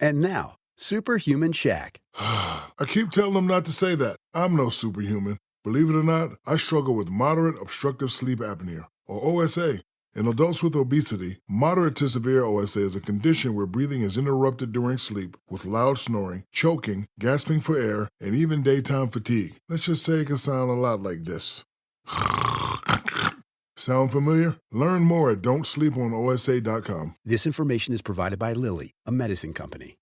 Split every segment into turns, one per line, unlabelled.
And now, Superhuman Shaq.
I keep telling them not to say that. I'm no superhuman. Believe it or not, I struggle with moderate obstructive sleep apnea, or OSA. In adults with obesity, moderate to severe OSA is a condition where breathing is interrupted during sleep with loud snoring, choking, gasping for air, and even daytime fatigue. Let's just say it can sound a lot like this. Sound familiar? Learn more at don'tsleeponosa.com.
This information is provided by Lilly, a medicine company.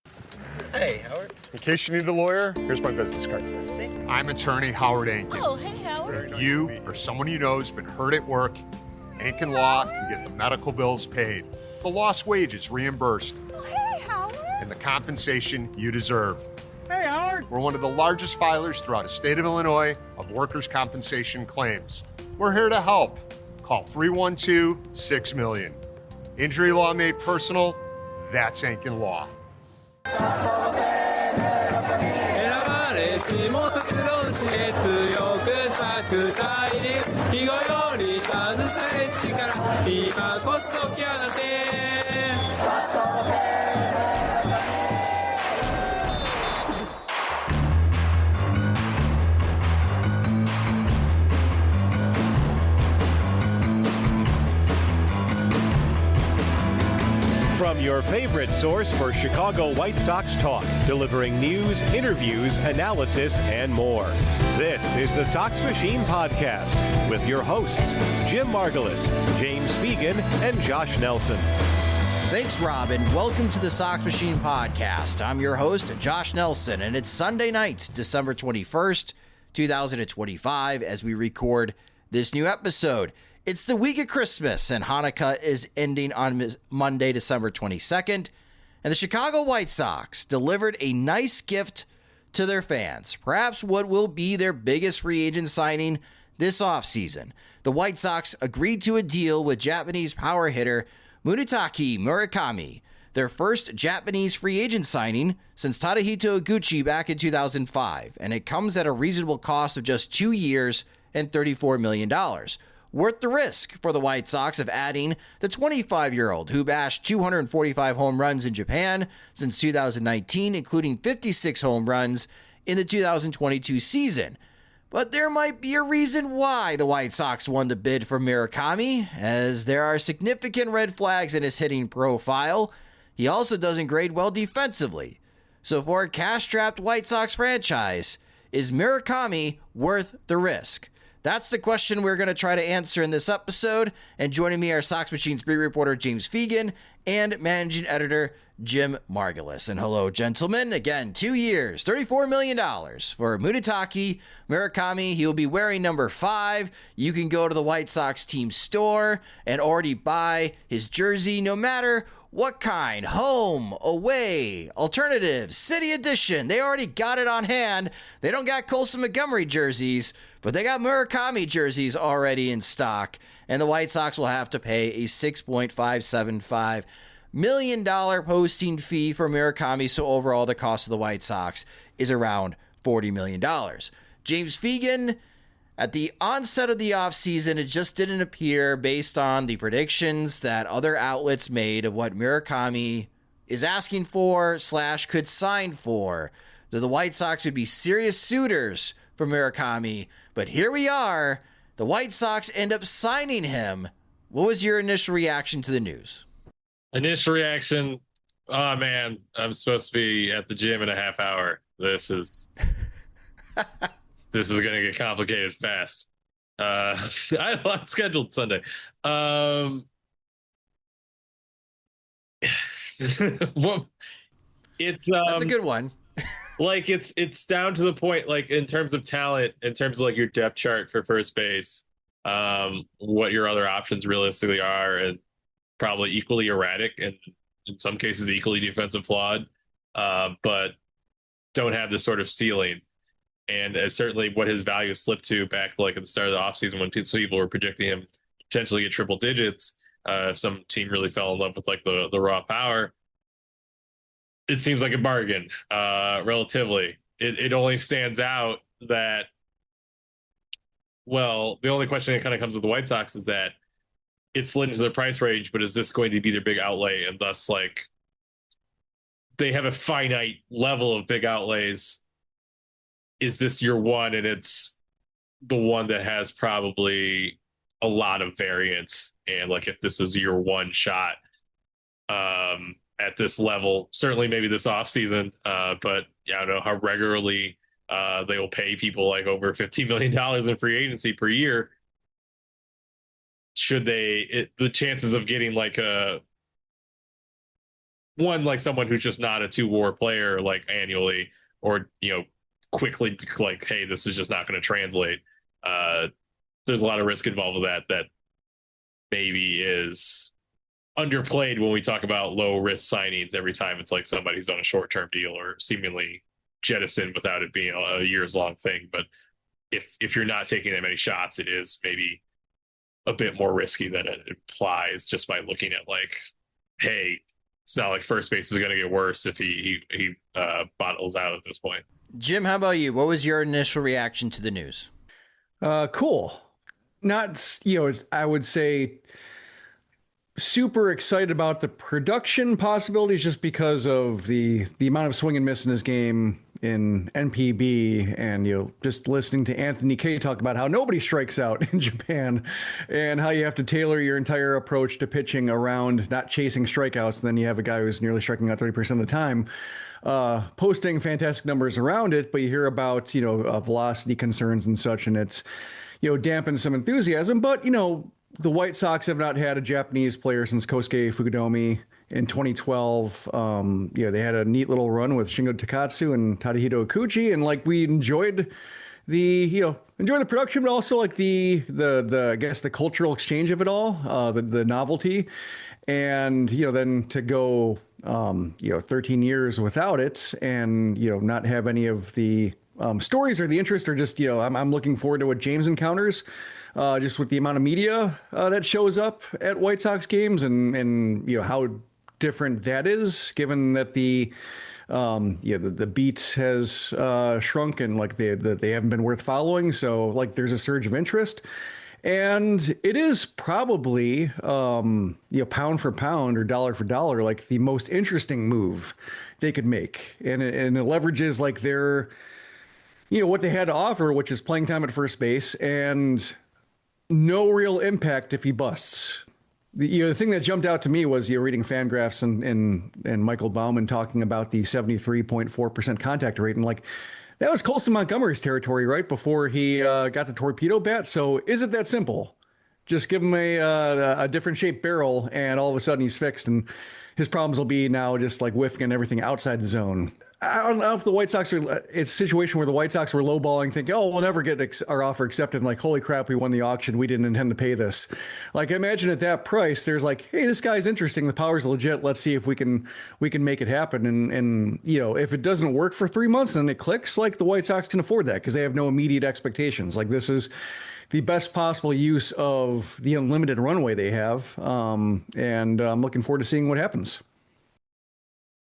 Hey, Howard.
In case you need a lawyer, here's my business card. I'm attorney Howard Ankin.
Oh, hey, Howard.
If you or someone you know has been hurt at work, Ankin Law can get the medical bills paid, the lost wages reimbursed,
Oh, hey, Howard.
and the compensation you deserve.
Hey, Howard.
We're one of the largest filers throughout the state of Illinois of workers' compensation claims. We're here to help. Call 312-6-million. Injury law made personal, that's Ankin Law.
From your favorite source for Chicago White Sox talk, delivering news, interviews, analysis, and more. This is the Sox Machine Podcast with your hosts, Jim Margulis, James Fegan, and Josh Nelson.
Thanks, Robin. Welcome to the Sox Machine Podcast. I'm your host, Josh Nelson, and it's Sunday night, December 21st, 2025, as we record this new episode. It's the week of Christmas, and Hanukkah is ending on Monday, December 22nd, and the Chicago White Sox delivered a nice gift to their fans, perhaps what will be their biggest free agent signing this offseason. The White Sox agreed to a deal with Japanese power hitter Munetaka Murakami, their first Japanese free agent signing since Tadahito Iguchi back in 2005, and it comes at a reasonable cost of just 2 years and $34 million. Worth the risk for the White Sox of adding the 25-year-old who bashed 245 home runs in Japan since 2019, including 56 home runs in the 2022 season. But there might be a reason why the White Sox won the bid for Murakami, as there are significant red flags in his hitting profile. He also doesn't grade well defensively. So for a cash-strapped White Sox franchise, is Murakami worth the risk? That's the question we're going to try to answer in this episode. And joining me are Sox Machine's beat reporter James Fegan and managing editor Jim Margulis. And hello, gentlemen. Again, 2 years, $34 million for Munetaka Murakami. He will be wearing number 5. You can go to the White Sox team store and already buy his jersey, no matter what kind, home, away, alternative, city edition. They already got it on hand. They don't got Colson Montgomery jerseys, but they got Murakami jerseys already in stock. And the White Sox will have to pay a $6.575 million posting fee for Murakami. So overall, the cost of the White Sox is around $40 million. James Fegan, at the onset of the offseason, it just didn't appear, based on the predictions that other outlets made of what Murakami is asking for / could sign for, that the White Sox would be serious suitors for Murakami. But here we are. The White Sox end up signing him. What was your initial reaction to the news?
Initial reaction, oh man, I'm supposed to be at the gym in a half hour. This is this is going to get complicated fast. I have a lot scheduled Sunday. Well, it's
That's a good one.
Like it's down to the point, like in terms of talent, in terms of like your depth chart for first base, what your other options realistically are, and probably equally erratic and in some cases equally defensive flawed, but don't have this sort of ceiling. And certainly what his value slipped to back like at the start of the offseason when people were predicting him potentially get triple digits, if some team really fell in love with like the raw power. It seems like a bargain, relatively. It only stands out that, well, the only question that kind of comes with the White Sox is that it slid into their price range, but is this going to be their big outlay and thus like they have a finite level of big outlays. Is this your one? And it's the one that has probably a lot of variance. And like, if this is your one shot at this level, certainly maybe this off season, but yeah, I don't know how regularly they will pay people like over $15 million in free agency per year. Should the chances of getting like like someone who's just not a 2-WAR player, like annually, or, quickly, like, hey, this is just not going to translate. There's a lot of risk involved with that maybe is underplayed when we talk about low risk signings. Every time it's like somebody who's on a short-term deal or seemingly jettisoned without it being a years long thing. But if you're not taking that many shots, it is maybe a bit more risky than it implies, just by looking at like, hey, it's not like first base is going to get worse if he bottles out at this point.
Jim, how about you? What was your initial reaction to the news?
Cool. Not, I would say super excited about the production possibilities, just because of the amount of swing and miss in his game in NPB, and just listening to Anthony Kay talk about how nobody strikes out in Japan, and how you have to tailor your entire approach to pitching around not chasing strikeouts. And then you have a guy who's nearly striking out 30% of the time, posting fantastic numbers around it, but you hear about velocity concerns and such, and it's dampens some enthusiasm. But the White Sox have not had a Japanese player since Kosuke Fukudomi in 2012. They had a neat little run with Shingo Takatsu and Tadahito Ikuchi, and like, we enjoyed the production, but also like the I guess the cultural exchange of it all, the novelty, and then to go 13 years without it, and not have any of the stories or the interest, or just I'm looking forward to what James encounters, just with the amount of media that shows up at White Sox games, and how different that is, given that the beat has shrunk, and like they haven't been worth following. So like, there's a surge of interest, and it is probably pound for pound or dollar for dollar, like the most interesting move they could make, and it leverages like their what they had to offer, which is playing time at first base and no real impact if he busts. The thing that jumped out to me was reading Fangraphs and Michael Baumann talking about the 73.4% contact rate, and like, that was Colson Montgomery's territory right before he got the torpedo bat. So is it that simple? Just give him a different shaped barrel, and all of a sudden he's fixed, and his problems will be now just like whiffing and everything outside the zone. I don't know if the White Sox it's a situation where the White Sox were lowballing, thinking, oh, we'll never get our offer accepted. And like, holy crap, we won the auction. We didn't intend to pay this. Like, imagine at that price, there's like, hey, this guy's interesting. The power's legit. Let's see if we can make it happen. And if it doesn't work for 3 months and it clicks, like, the White Sox can afford that because they have no immediate expectations. Like, this is the best possible use of the unlimited runway they have. And I'm looking forward to seeing what happens.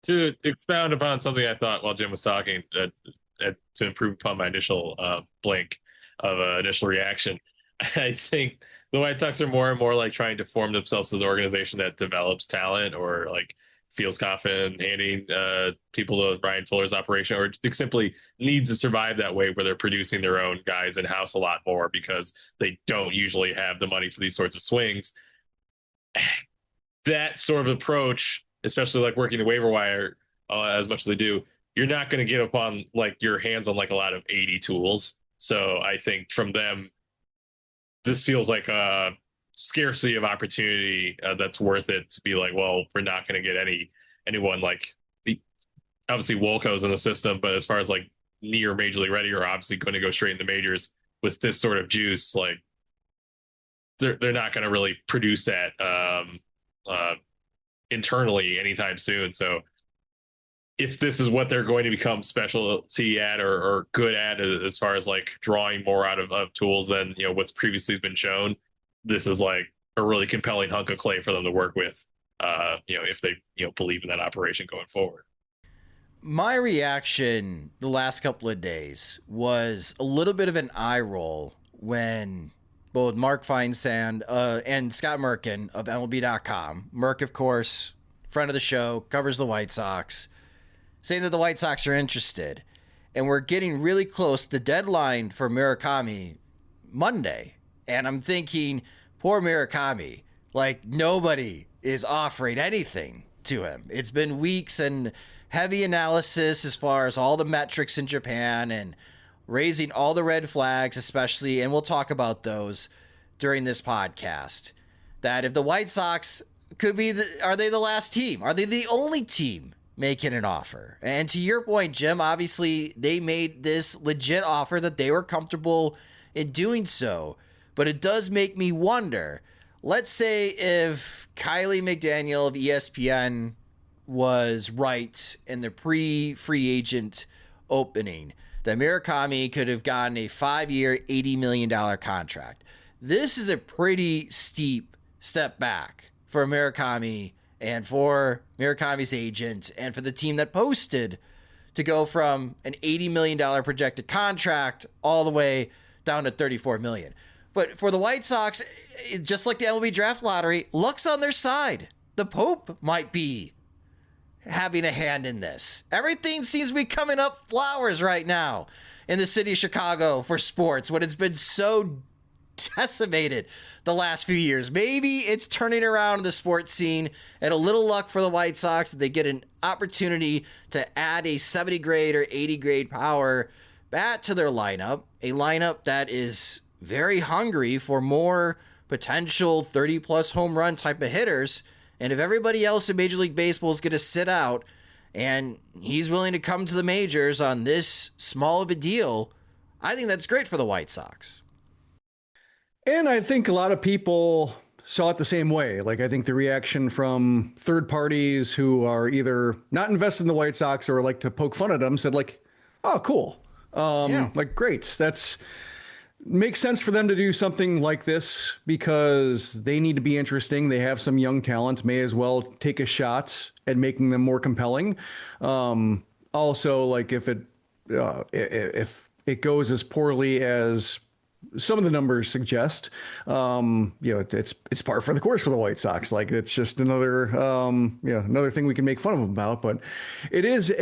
To expound upon something I thought while Jim was talking, to improve upon my initial blink of initial reaction, I think the White Sox are more and more like trying to form themselves as an organization that develops talent, or like feels confident handing people to Ryan Fuller's operation, or simply needs to survive that way, where they're producing their own guys in house a lot more because they don't usually have the money for these sorts of swings. That sort of approach, especially like working the waiver wire as much as they do, you're not going to get upon like your hands on like a lot of 80 tools. So I think from them, this feels like a scarcity of opportunity that's worth it to be like, well, we're not going to get anyone like obviously Wolko's in the system, but as far as like near major league ready, or obviously going to go straight in the majors with this sort of juice, like they're not going to really produce that internally anytime soon. So if this is what they're going to become specialty at, or good at, as far as like drawing more out of tools than what's previously been shown, this is like a really compelling hunk of clay for them to work with, if they believe in that operation going forward.
My reaction the last couple of days was a little bit of an eye roll when both Mark Feinsand and Scott Merkin of MLB.com, Merck, of course, friend of the show, covers the White Sox, saying that the White Sox are interested. And we're getting really close to the deadline for Murakami Monday. And I'm thinking, poor Murakami, like nobody is offering anything to him. It's been weeks and heavy analysis as far as all the metrics in Japan and raising all the red flags, especially, and we'll talk about those during this podcast, that if the White Sox could be, are they the last team? Are they the only team making an offer? And to your point, Jim, obviously they made this legit offer that they were comfortable in doing so. But it does make me wonder, let's say if Kylie McDaniel of ESPN was right in the pre-free agent opening, that Murakami could have gotten a 5-year, $80 million contract. This is a pretty steep step back for Murakami and for Murakami's agent and for the team that posted to go from an $80 million projected contract all the way down to $34 million. But for the White Sox, just like the MLB draft lottery, luck's on their side. The Pope might be having a hand in this. Everything seems to be coming up flowers right now in the city of Chicago for sports when it's been so decimated the last few years. Maybe it's turning around in the sports scene, and a little luck for the White Sox that they get an opportunity to add a 70 grade or 80 grade power bat to their lineup, a lineup that is very hungry for more potential 30 plus home run type of hitters. And if everybody else in Major League Baseball is going to sit out and he's willing to come to the majors on this small of a deal, I think that's great for the White Sox.
And I think a lot of people saw it the same way. Like, I think the reaction from third parties who are either not invested in the White Sox or like to poke fun at them said like, oh, cool. Like, great. That's makes sense for them to do something like this because they need to be interesting. They have some young talent, may as well take a shot at making them more compelling. Also, like if it goes as poorly as some of the numbers suggest, it's par for the course for the White Sox. Like, it's just another, another thing we can make fun of them about. But it is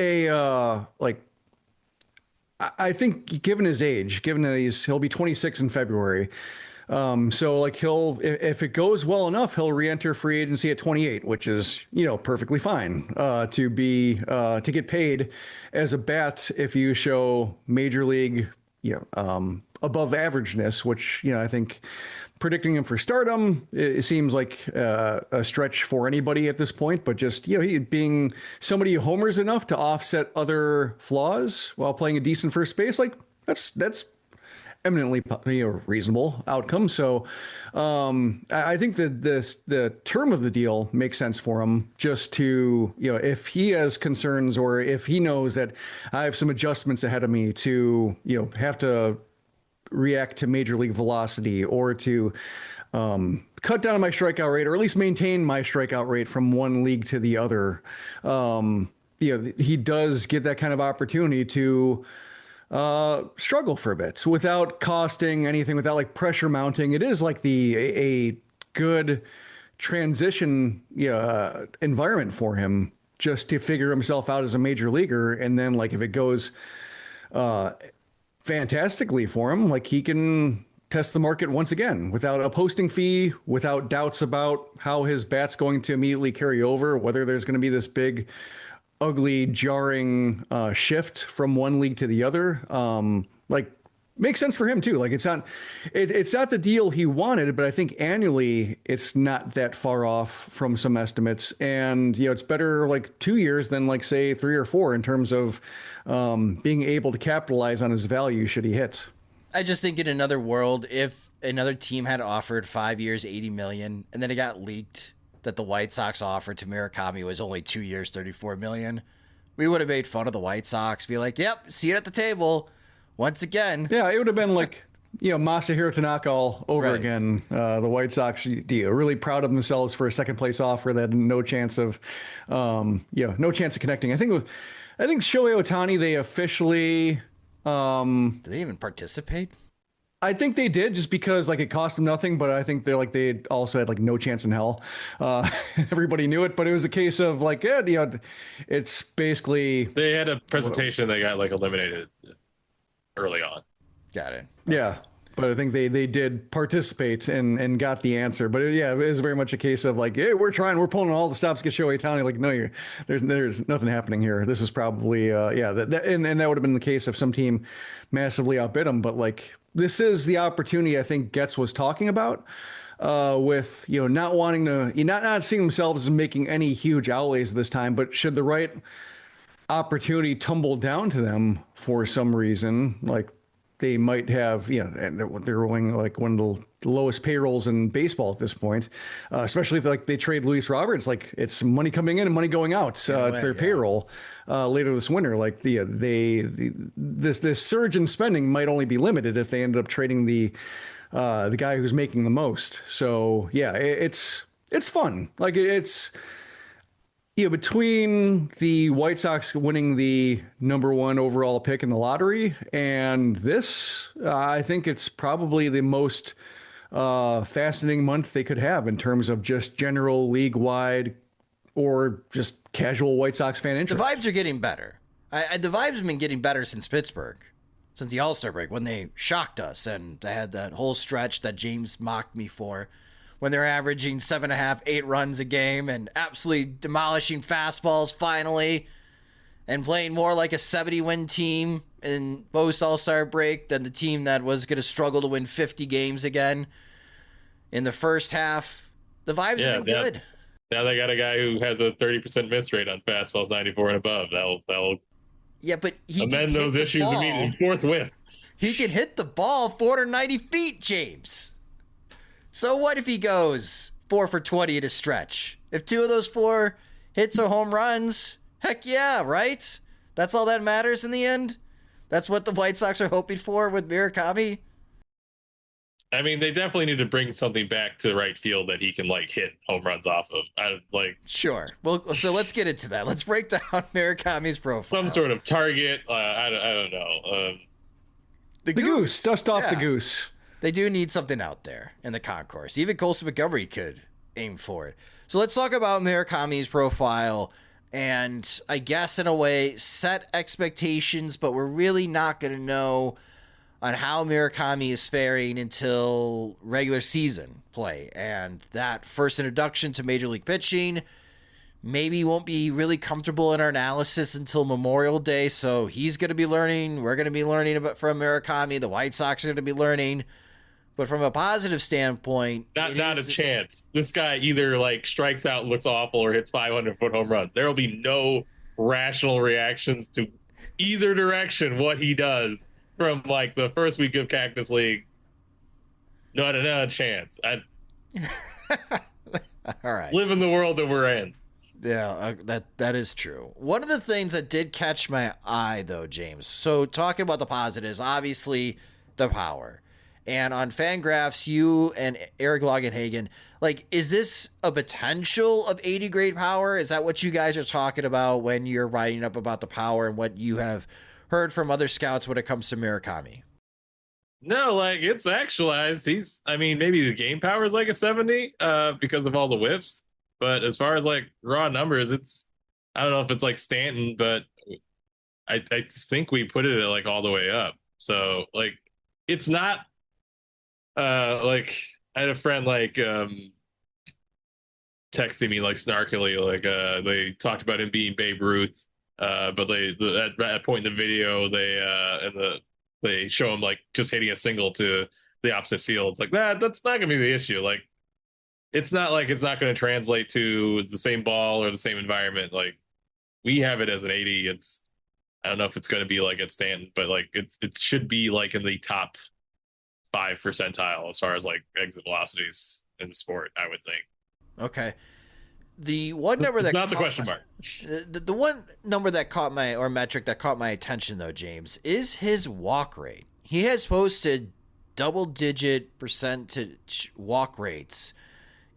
I think given his age, given that he'll be 26 in February. So like if it goes well enough, he'll re-enter free agency at 28, which is, perfectly fine, to get paid as a bat if you show major league, above averageness, which, I think predicting him for stardom, it seems like a stretch for anybody at this point, but just, he being somebody who homers enough to offset other flaws while playing a decent first base, like that's eminently reasonable outcome. So I think that the term of the deal makes sense for him, just to, if he has concerns or if he knows that I have some adjustments ahead of me to, have to react to major league velocity or to cut down my strikeout rate or at least maintain my strikeout rate from one league to the other. He does get that kind of opportunity to struggle for a bit without costing anything, without like pressure mounting. It is like a good transition environment for him just to figure himself out as a major leaguer. And then like if it goes fantastically for him, like he can test the market once again without a posting fee, without doubts about how his bat's going to immediately carry over, whether there's going to be this big, ugly, jarring shift from one league to the other. Makes sense for him too. Like it's not the deal he wanted, but I think annually it's not that far off from some estimates. And, it's better like 2 years than like say 3 or 4 in terms of being able to capitalize on his value should he hit.
I just think in another world, if another team had offered 5 years, $80 million, and then it got leaked that the White Sox offered to Murakami was only 2 years, $34 million, we would have made fun of the White Sox, be like, yep, see it at the table. Once again.
Yeah, it would have been like, Masahiro Tanaka all over again. The White Sox really proud of themselves for a second place offer that had no chance of connecting. I think Shohei Ohtani, they officially.
Did they even participate?
I think they did just because like it cost them nothing, but I think they also had like no chance in hell. Everybody knew it, but it was a case of like, it's basically
They had a presentation that got like eliminated early on.
Got it.
yeah. But I think they did participate and got the answer. But it was very much a case of like, hey, we're pulling all the stops to get Shohei Ohtani. Like, no, there's nothing happening here. This is probably and that would have been the case if some team massively outbid them. But like, this is the opportunity I think Getz was talking about. With not wanting to, not seeing themselves as making any huge outlays this time, but should the right opportunity tumble down to them for some reason, like they might have, and they're owing like one of the lowest payrolls in baseball at this point, especially if like they trade Luis Roberts, like it's money coming in and money going out. It's their payroll later this winter. Like this surge in spending might only be limited if they ended up trading the guy who's making the most. So yeah, it's fun. Like it's. Between the White Sox winning the #1 overall pick in the lottery and this, I think it's probably the most fascinating month they could have in terms of just general league-wide or just casual White Sox fan interest.
The vibes are getting better. The vibes have been getting better since Pittsburgh, since the All-Star break, when they shocked us and they had that whole stretch that James mocked me for, when they're averaging 7.5, 8 runs a game and absolutely demolishing fastballs finally and playing more like a 70-win team in post All-Star break than the team that was going to struggle to win 50 games again in the first half. The vibes have been good.
Now they got a guy who has a 30% miss rate on fastballs 94 and above. That'll
but he
amend those issues immediately, forthwith.
He can hit the ball 490 feet, James. So what if he goes 4 for 20 at a stretch? If 2 of those 4 hits are home runs, heck yeah, right? That's all that matters in the end? That's what the White Sox are hoping for with Murakami?
I mean, they definitely need to bring something back to right field that he can like hit home runs off of.
Sure. Well, so let's get into that. Let's break down Murakami's profile.
Some sort of target. I don't know.
The goose. Dust off the goose.
They do need something out there in the concourse. Even Colson Montgomery could aim for it. So let's talk about Murakami's profile and, I guess in a way, set expectations, but we're really not going to know on how Murakami is faring until regular season play. And that first introduction to Major League pitching maybe won't be really comfortable in our analysis until Memorial Day. So he's going to be learning. We're going to be learning about from Murakami. The White Sox are going to be learning. But from a positive standpoint,
not a chance. This guy either like strikes out, looks awful, or hits 500-foot home runs. There will be no rational reactions to either direction what he does from like the first week of Cactus League. Not a chance.
All right.
Live in the world that we're in.
Yeah, that is true. One of the things that did catch my eye, though, James, so talking about the positives, obviously the power. And on Fangraphs, you and Eric Longenhagen, like, is this a potential of 80 grade power? Is that what you guys are talking about when you're writing up about the power and what you have heard from other scouts when it comes to Murakami?
No, like, it's actualized. Maybe the game power is like a 70 because of all the whiffs. But as far as like raw numbers, I don't know if it's like Stanton, but I think we put it at like all the way up. So like, it's not like I had a friend like texting me like snarkily, like they talked about him being Babe Ruth, but at that point in the video they show him like just hitting a single to the opposite field. It's like that's not gonna be the issue. Like it's not like it's not going to translate to the same ball or the same environment. Like we have it as an 80. I don't know if it's going to be like at Stanton, but like it should be like in the top 5 percentile as far as like exit velocities in the sport, I would think.
Okay. The one number that
not the question mark.
The one number that caught metric that caught my attention though, James, is his walk rate. He has posted double-digit percentage walk rates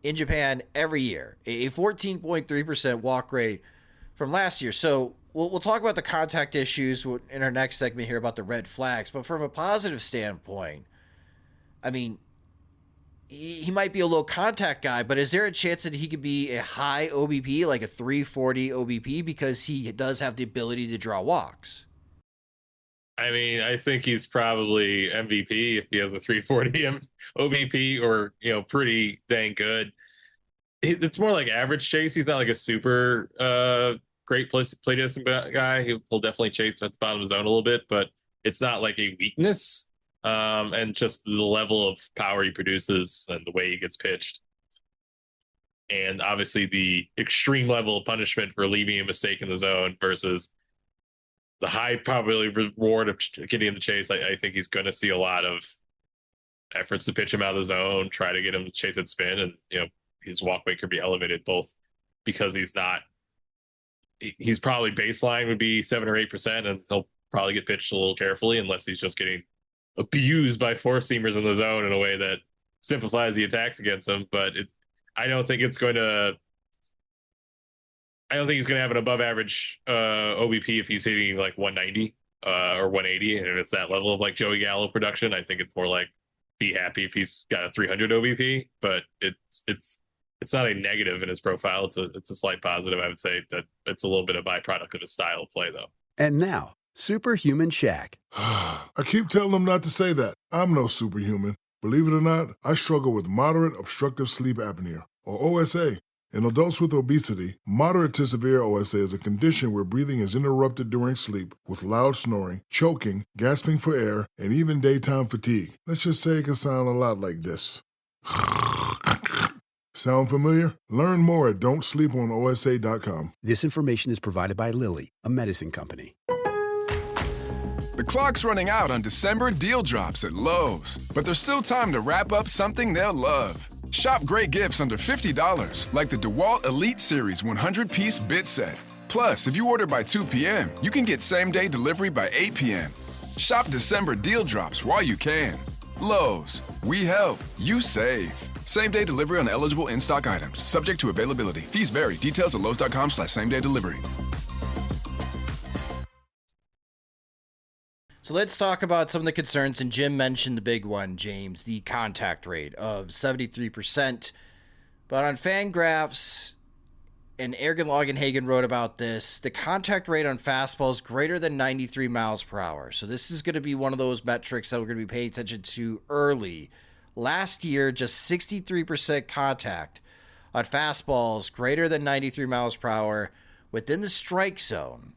in Japan every year, a 14.3% walk rate from last year. So we'll talk about the contact issues in our next segment here about the red flags. But from a positive standpoint, I mean, he might be a low contact guy, but is there a chance that he could be a high OBP, like a 340 OBP, because he does have the ability to draw walks?
I mean, I think he's probably MVP if he has a 340 OBP, or pretty dang good. It's more like average chase. He's not like a super great play distance guy. He'll definitely chase at the bottom of the zone a little bit, but it's not like a weakness. And just the level of power he produces and the way he gets pitched. And obviously the extreme level of punishment for leaving a mistake in the zone versus the high probability reward of getting him to chase. I think he's going to see a lot of efforts to pitch him out of the zone, try to get him to chase at spin, and his walk rate could be elevated, both because he's probably baseline would be 7 or 8%, and he'll probably get pitched a little carefully unless he's just getting abused by four seamers in the zone in a way that simplifies the attacks against him. But I don't think he's going to have an above average OBP if he's hitting like 190 or 180, and it's that level of like Joey Gallo production. I think it's more like be happy if he's got a 300 OBP, but it's not a negative in his profile. It's a slight positive. I would say that it's a little bit of byproduct of his style of play, though.
And now, Superhuman Shaq.
I keep telling them not to say that. I'm no superhuman. Believe it or not, I struggle with moderate obstructive sleep apnea, or OSA. In adults with obesity, moderate to severe OSA is a condition where breathing is interrupted during sleep with loud snoring, choking, gasping for air, and even daytime fatigue. Let's just say it can sound a lot like this. Sound familiar? Learn more at don'tsleeponosa.com.
This information is provided by Lilly, a medicine company.
The clock's running out on December deal drops at Lowe's, but there's still time to wrap up something they'll love. Shop great gifts under $50, like the DeWalt Elite Series 100-piece bit set. Plus, if you order by 2 p.m., you can get same-day delivery by 8 p.m. Shop December deal drops while you can. Lowe's, we help, you save. Same-day delivery on eligible in-stock items, subject to availability. Fees vary. Details at lowes.com/same-day delivery.
So let's talk about some of the concerns, and Jim mentioned the big one, James, the contact rate of 73%. But on Fangraphs, and Ergen Longenhagen wrote about this, the contact rate on fastballs greater than 93 miles per hour. So this is going to be one of those metrics that we're going to be paying attention to early. Last year, just 63% contact on fastballs greater than 93 miles per hour within the strike zone.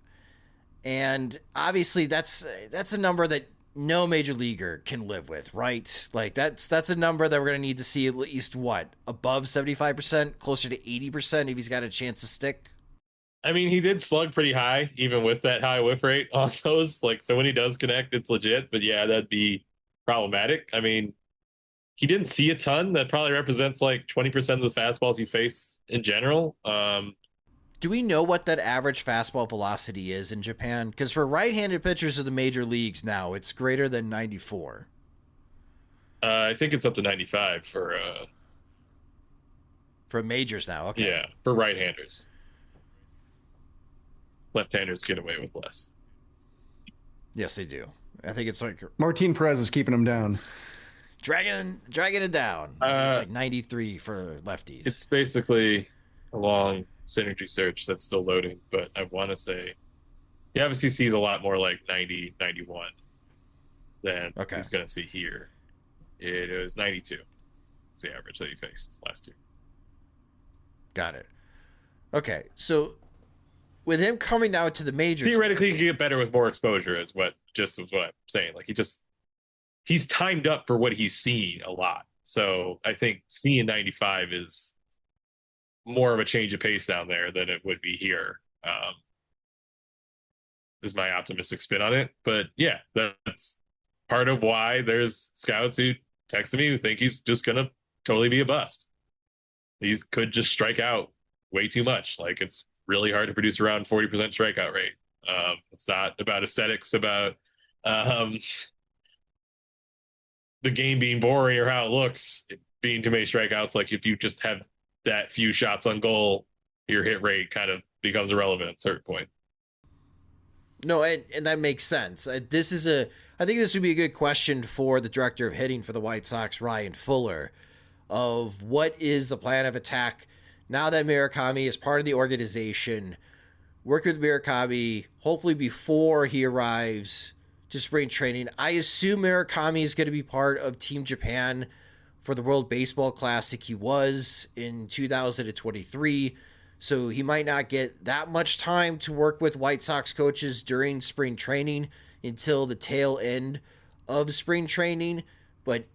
And obviously that's a number that no major leaguer can live with, right? Like that's a number that we're going to need to see at least above 75%, closer to 80% if he's got a chance to stick.
I mean, he did slug pretty high, even with that high whiff rate on those. So when he does connect, it's legit. But yeah, that'd be problematic. I mean, he didn't see a ton. That probably represents 20% of the fastballs you face in general.
Do we know what that average fastball velocity is in Japan? Because for right-handed pitchers of the major leagues now, it's greater than 94.
I think it's up to 95 for
majors now. Okay.
Yeah, for right-handers. Left-handers get away with less.
Yes, they do. I think it's
Martin Perez is keeping him down.
Dragging it down. It's 93 for lefties.
It's basically a long synergy search that's still loading, but I want to say he obviously sees a lot more like 90, 91 than he's going to see here. It was 92. It's the average that he faced last year.
Got it. Okay, so with him coming down to the majors,
theoretically, he could get better with more exposure, is what I'm saying. He's timed up for what he's seen a lot. So I think seeing 95 is more of a change of pace down there than it would be here. Is my optimistic spin on it. But yeah, that's part of why there's scouts who texted me who think he's just going to totally be a bust. He could just strike out way too much. It's really hard to produce around 40% strikeout rate. It's not about aesthetics, about the game being boring or how it looks, being too many strikeouts. If you just have that few shots on goal, your hit rate kind of becomes irrelevant at a certain point.
No, and that makes sense. I think this would be a good question for the director of hitting for the White Sox, Ryan Fuller, of what is the plan of attack now that Murakami is part of the organization. Work with Murakami, hopefully before he arrives to spring training. I assume Murakami is going to be part of Team Japan for the World Baseball Classic. He was in 2023, so he might not get that much time to work with White Sox coaches during spring training until the tail end of spring training. But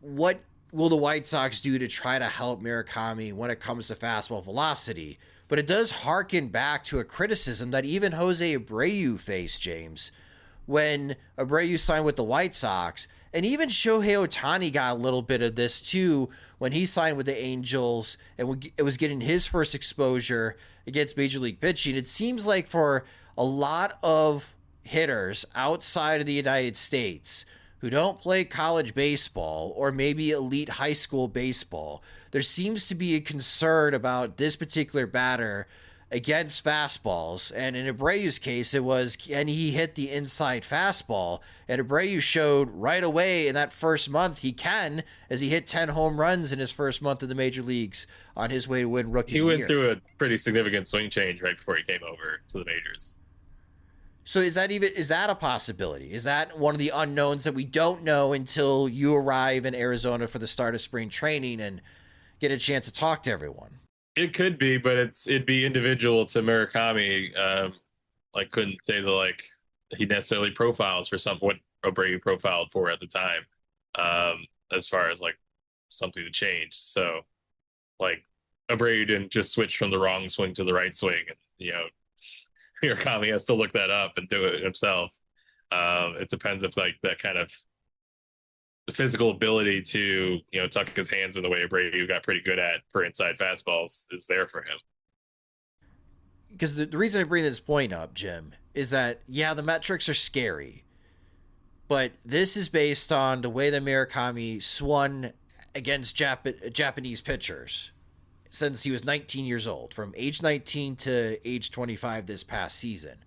what will the White Sox do to try to help Murakami when it comes to fastball velocity? But it does harken back to a criticism that even Jose Abreu faced, James, when Abreu signed with the White Sox. And even Shohei Ohtani got a little bit of this too when he signed with the Angels and it was getting his first exposure against Major League pitching. It seems like for a lot of hitters outside of the United States who don't play college baseball or maybe elite high school baseball, there seems to be a concern about this particular batter against fastballs. And in Abreu's case, it was, can he hit the inside fastball? And Abreu showed right away in that first month he can, as he hit 10 home runs in his first month in the major leagues on his way to win Rookie of the Year.
He went through a pretty significant swing change right before he came over to the majors.
So is that a possibility? Is that one of the unknowns that we don't know until you arrive in Arizona for the start of spring training and get a chance to talk to everyone?
It could be, but it'd be individual to Murakami. I couldn't say that he necessarily profiles for what Abreu profiled for at the time, as far as something to change. So Abreu didn't just switch from the wrong swing to the right swing, and Murakami has to look that up and do it himself. It depends if that kind of the physical ability to, tuck his hands in the way Abreu got pretty good at for inside fastballs is there for him.
Because the reason I bring this point up, Jim, is that, the metrics are scary, but this is based on the way that Murakami swung against Japanese pitchers since he was 19 years old, from age 19 to age 25 this past season.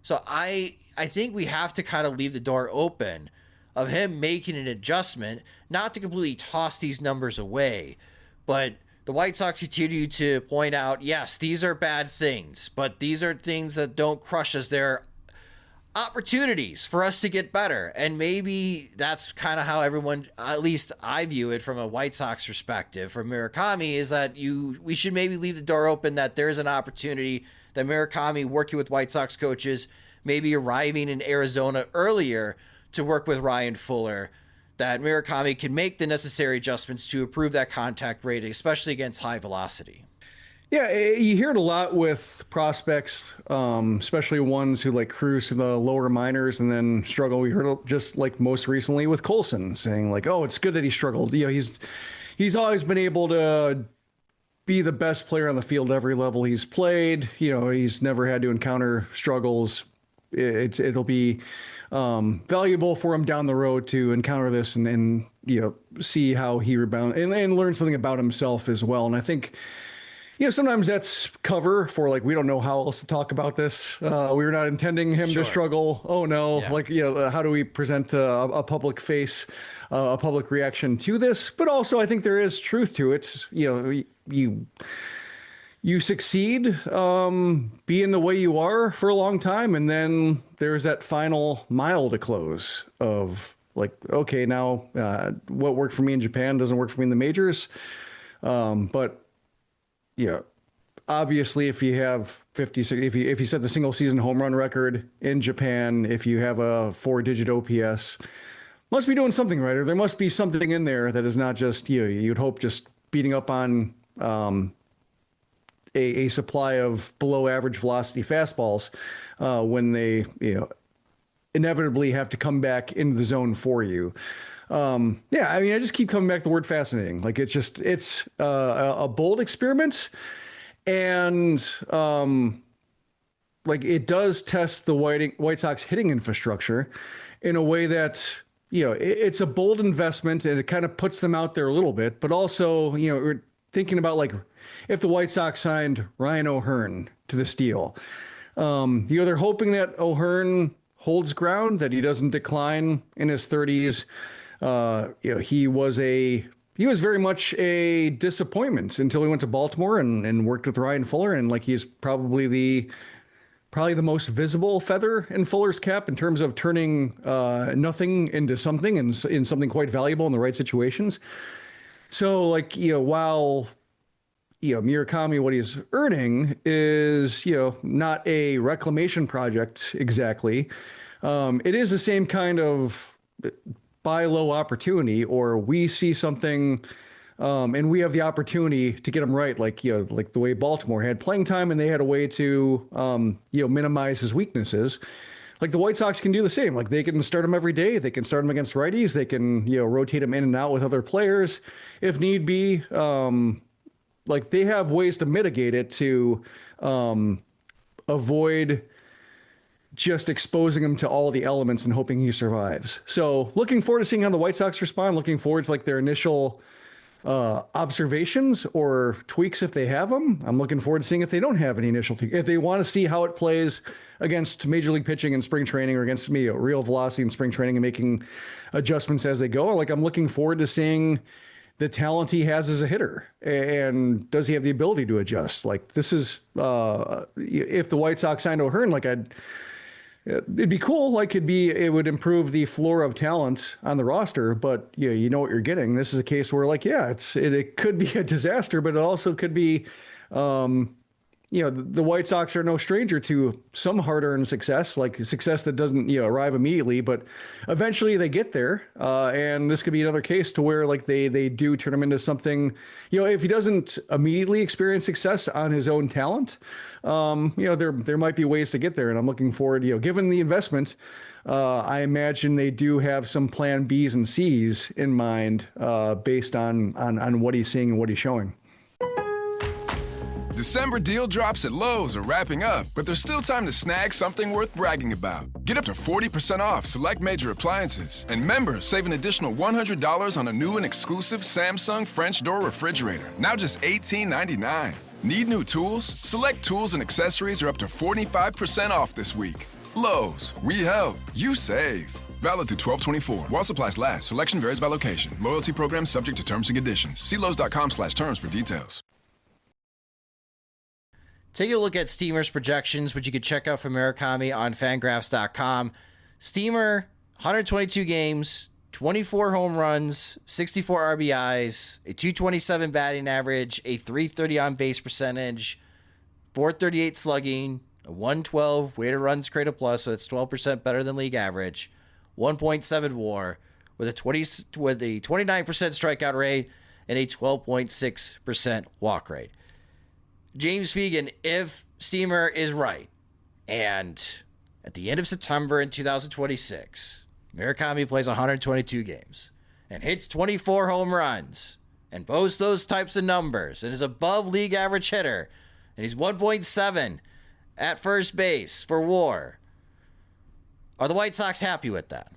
So I think we have to kind of leave the door open of him making an adjustment, not to completely toss these numbers away, but the White Sox continue to point out, yes, these are bad things, but these are things that don't crush us. They're opportunities for us to get better. And maybe that's kind of how everyone, at least I view it from a White Sox perspective, from Murakami, is that we should maybe leave the door open that there's an opportunity that Murakami, working with White Sox coaches, maybe arriving in Arizona earlier to work with Ryan Fuller, that Murakami can make the necessary adjustments to improve that contact rate, especially against high velocity.
Yeah, you hear it a lot with prospects, especially ones who cruise to the lower minors and then struggle. We heard it just most recently with Colson saying oh, it's good that he struggled. He's always been able to be the best player on the field at every level he's played. He's never had to encounter struggles. It'll be valuable for him down the road to encounter this and see how he rebounds and learn something about himself as well. And I think, sometimes that's cover for we don't know how else to talk about this. We're not intending him to struggle. Oh no. Yeah. How do we present a public face, a public reaction to this? But also I think there is truth to it. You succeed, being the way you are for a long time, and then there's that final mile to close of okay, now what worked for me in Japan doesn't work for me in the majors. But obviously, if you have 56, if you set the single season home run record in Japan, if you have a 4-digit OPS, must be doing something right, or there must be something in there that is not just you'd hope just beating up on a supply of below average velocity fastballs when they inevitably have to come back into the zone for you. I just keep coming back to the word fascinating. It's a bold experiment, and it does test the White Sox hitting infrastructure in a way that it's a bold investment, and it kind of puts them out there a little bit. But also, thinking about if the White Sox signed Ryan O'Hearn to this deal, They're hoping that O'Hearn holds ground, that he doesn't decline in his 30s. He was very much a disappointment until he went to Baltimore and worked with Ryan Fuller, and like he's probably the most visible feather in Fuller's cap in terms of turning nothing into something and in something quite valuable in the right situations. So while Murakami, what he's earning is, not a reclamation project exactly. It is the same kind of buy low opportunity, or we see something and we have the opportunity to get him right. Like the way Baltimore had playing time and they had a way to, minimize his weaknesses. Like the White Sox can do the same. Like they can start him every day. They can start him against righties. They can, rotate him in and out with other players if need be. Like they have ways to mitigate it to avoid just exposing him to all the elements and hoping he survives. So looking forward to seeing how the White Sox respond. Looking forward to their initial observations or tweaks if they have them. I'm looking forward to seeing if they don't have any initial tweaks. If they want to see how it plays against major league pitching in spring training or against real velocity in spring training and making adjustments as they go. I'm looking forward to seeing the talent he has as a hitter, and does he have the ability to adjust? This is if the White Sox signed O'Hearn, it'd be cool. It would improve the floor of talent on the roster, but you know what you're getting. This is a case where it could be a disaster, but it also could be, the White Sox are no stranger to some hard-earned success, like success that doesn't, arrive immediately, but eventually they get there. And this could be another case to where they do turn him into something, if he doesn't immediately experience success on his own talent, there might be ways to get there. And I'm looking forward, given the investment, I imagine they do have some plan B's and C's in mind, based on what he's seeing and what he's showing.
December deal drops at Lowe's are wrapping up, but there's still time to snag something worth bragging about. Get up to 40% off select major appliances, and members save an additional $100 on a new and exclusive Samsung French door refrigerator, now just $18.99. Need new tools? Select tools and accessories are up to 45% off this week. Lowe's, we help, you save. Valid through 12/24. While supplies last, selection varies by location. Loyalty program subject to terms and conditions. See Lowes.com/terms for details.
Take a look at Steamer's projections, which you can check out from Murakami on Fangraphs.com. Steamer, 122 games, 24 home runs, 64 RBIs, a 227 batting average, a 330 on base percentage, 438 slugging, a 112 weighted runs created plus, so that's 12% better than league average, 1.7 WAR, with a 29% strikeout rate and a 12.6% walk rate. James Fegan, if Steamer is right, and at the end of September in 2026, Murakami plays 122 games and hits 24 home runs and boasts those types of numbers and is above league average hitter, and he's 1.7 at first base for WAR, are the White Sox happy with that?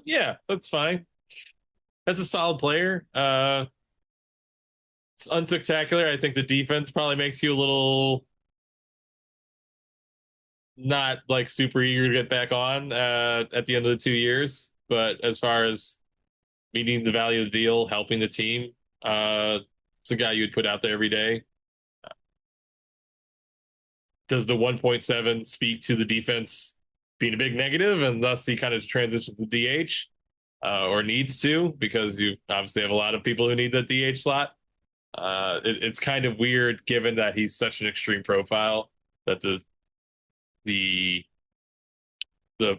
Yeah, that's fine. That's a solid player. It's unspectacular. I think the defense probably makes you a little not super eager to get back on at the end of the 2 years. But as far as meeting the value of the deal, helping the team, it's a guy you would put out there every day. Does the 1.7 speak to the defense being a big negative, and thus he kind of transitions to DH, or needs to, because you obviously have a lot of people who need the DH slot? It's kind of weird, given that he's such an extreme profile, that the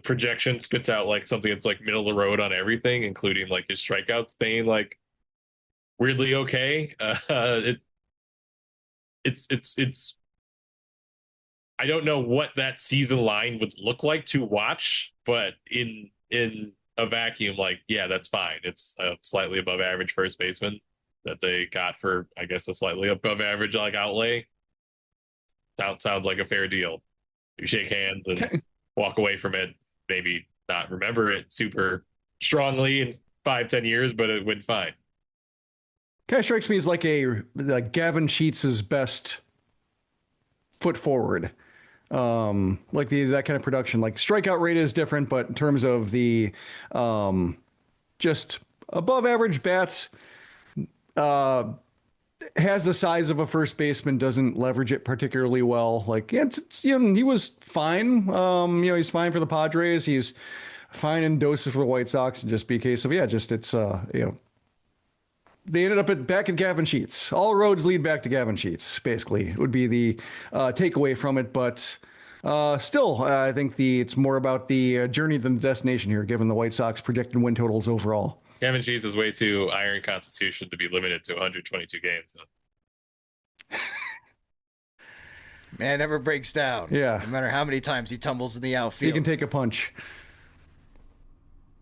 projection spits out something that's middle of the road on everything, including his strikeouts staying weirdly okay. It's I don't know what that season line would look like to watch, but in a vacuum, yeah, that's fine. It's a slightly above average first baseman that they got for, I guess, a slightly above average outlay. Sounds like a fair deal. You shake hands and walk away from it, maybe not remember it super strongly in 5-10 years, but it went fine.
Kind of strikes me as like Gavin Sheets' best foot forward. like that kind of production. Like strikeout rate is different, but in terms of the just above average bats, has the size of a first baseman, doesn't leverage it particularly well. Like, yeah, he was fine. He's fine for the Padres. He's fine in doses for the White Sox, and just be a case of, they ended up back at Gavin Sheets. All roads lead back to Gavin Sheets, basically, would be the takeaway from it. But still, I think it's more about the journey than the destination here, given the White Sox projected win totals overall.
Gavin Sheets is way too iron constitution to be limited to 122 games. So.
Man never breaks down.
Yeah.
No matter how many times he tumbles in the outfield.
He can take a punch.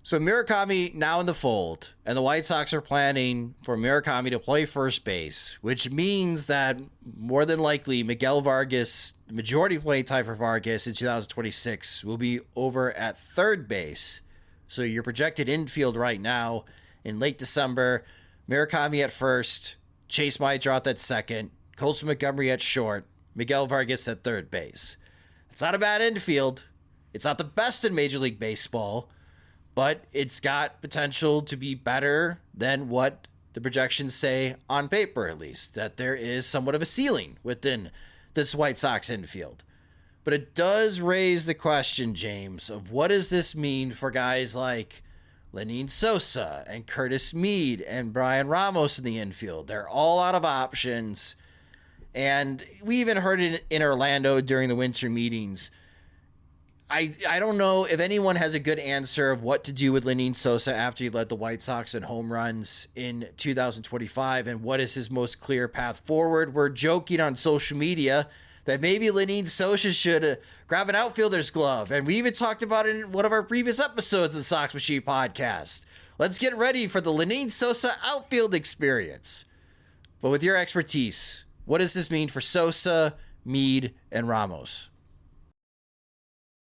So Murakami now in the fold, and the White Sox are planning for Murakami to play first base, which means that more than likely Miguel Vargas, the majority playing time for Vargas in 2026, will be over at third base. So your projected infield right now in late December, Murakami at first, Chase Meitrout at second, Colson Montgomery at short, Miguel Vargas at third base. It's not a bad infield. It's not the best in Major League Baseball, but it's got potential to be better than what the projections say on paper, at least, that there is somewhat of a ceiling within this White Sox infield. But it does raise the question, James, of what does this mean for guys like Lenyn Sosa and Curtis Mead and Bryan Ramos in the infield? They're all out of options. And we even heard it in Orlando during the winter meetings. I don't know if anyone has a good answer of what to do with Lenyn Sosa after he led the White Sox in home runs in 2025 and what is his most clear path forward. We're joking on social media that maybe Lenyn Sosa should grab an outfielder's glove. And we even talked about it in one of our previous episodes of the Sox Machine podcast. Let's get ready for the Lenyn Sosa outfield experience. But with your expertise, what does this mean for Sosa, Mead, and Ramos?